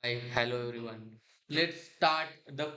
Hi, hello everyone. Let's start the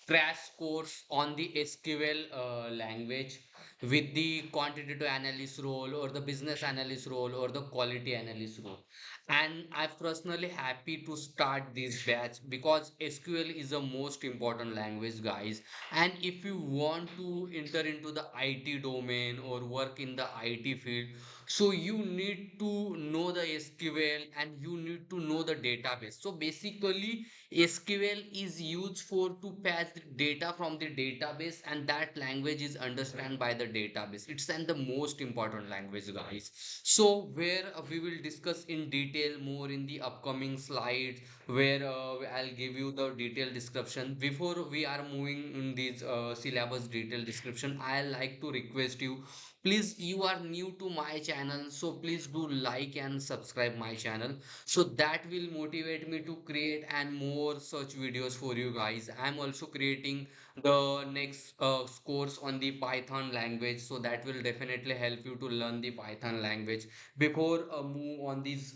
crash course on the SQL language with the quantitative analyst role or the business analyst role or the quality analyst role. And I'm personally happy to start this batch because SQL is the most important language, guys. And if you want to enter into the IT domain or work in the IT field, so you need to know the SQL and you need to know the database. So basically, SQL is used for to patch the data from the database, and that language is understood by the database. It's and the most important language, guys. So where we will discuss in detail more in the upcoming slides, where I'll give you the detailed description. Before we are moving in this syllabus detailed description, I like to request you, please, you are new to my channel, so please do like and subscribe my channel, so that will motivate me to create and more such videos for you guys. I'm also creating the next course on the Python language, so that will definitely help you to learn the Python language. Before move on this,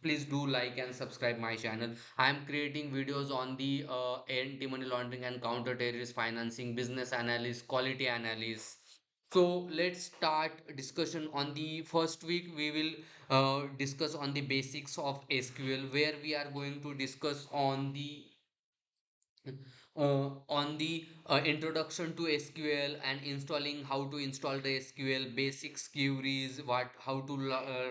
please do like and subscribe my channel. I'm creating videos on the anti-money laundering and counter-terrorist financing, business analysis, quality analysis. So let's start discussion on the first week. We will discuss on the basics of SQL, where we are going to discuss on the introduction to SQL and installing, how to install the SQL basics, queries, what how to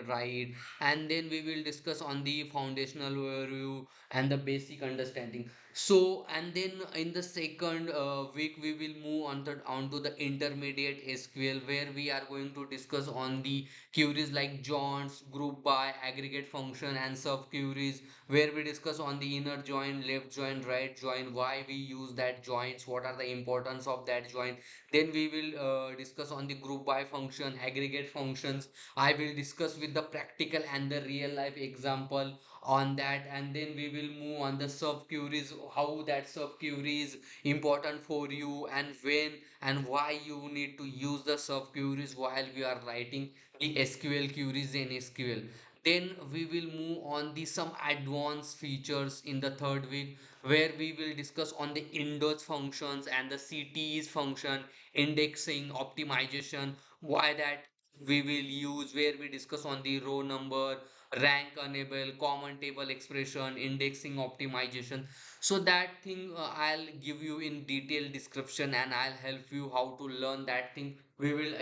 write, and then we will discuss on the foundational overview and the basic understanding. So and then in the second week we will move on to the intermediate SQL, where we are going to discuss on the queries like joins, group by, aggregate function, and sub queries, where we discuss on the inner join, left join, right join, why we use that joins, what are the importance of that join. Then we will discuss on the group by function, aggregate functions. I will discuss with the practical and the real life example on that, and then we will move on the sub queries, how that sub query is important for you, and when and why you need to use the sub queries while we are writing the SQL queries in SQL. Then we will move on the some advanced features in the third week, where we will discuss on the index functions and the CTEs function, indexing, optimization, why that we will use, where we discuss on the row number, rank enable, common table expression, indexing, optimization. So that thing I'll give you in detailed description, and I'll help you how to learn that thing. We will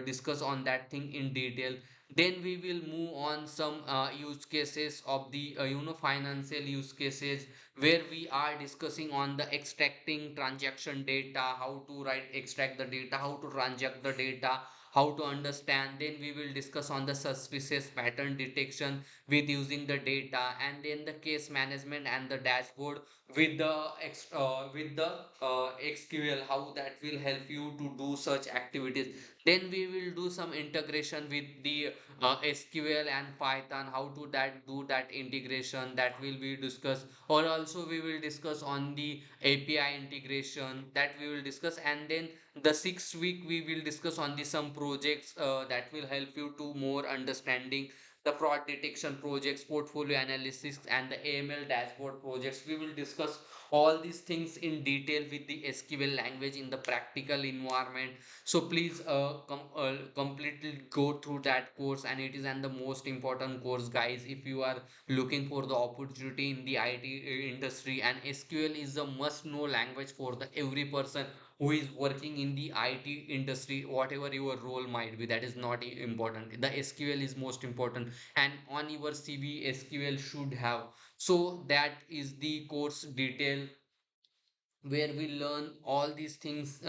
discuss on that thing in detail. Then we will move on some use cases of the financial use cases, where we are discussing on the extracting transaction data, how to write extract the data, how to transact the data, how to understand. Then we will discuss on the suspicious pattern detection with using the data, and then the case management and the dashboard with the SQL, how that will help you to do such activities. Then we will do some integration with the SQL and Python, how to that do that integration, that will be discussed. Or also we will discuss on the API integration, that we will discuss. And then the sixth week we will discuss on the some projects that will help you to more understanding the fraud detection projects, portfolio analysis, and the AML dashboard projects. We will discuss all these things in detail with the SQL language in the practical environment. So please completely go through that course, and it is and the most important course, guys, if you are looking for the opportunity in the IT industry. And SQL is a must know language for the every person who is working in the IT industry, whatever your role might be. That is not important, the SQL is most important, and on your CV SQL should have. So that is the course detail, where we learn all these things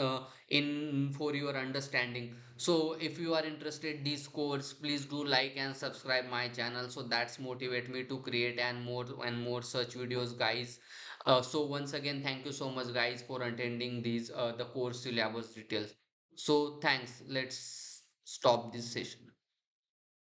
in for your understanding. So if you are interested this course, please do like and subscribe my channel, so that's motivate me to create and more such videos, guys. So once again, thank you so much, guys, for attending these the course syllabus details. So thanks, let's stop this session.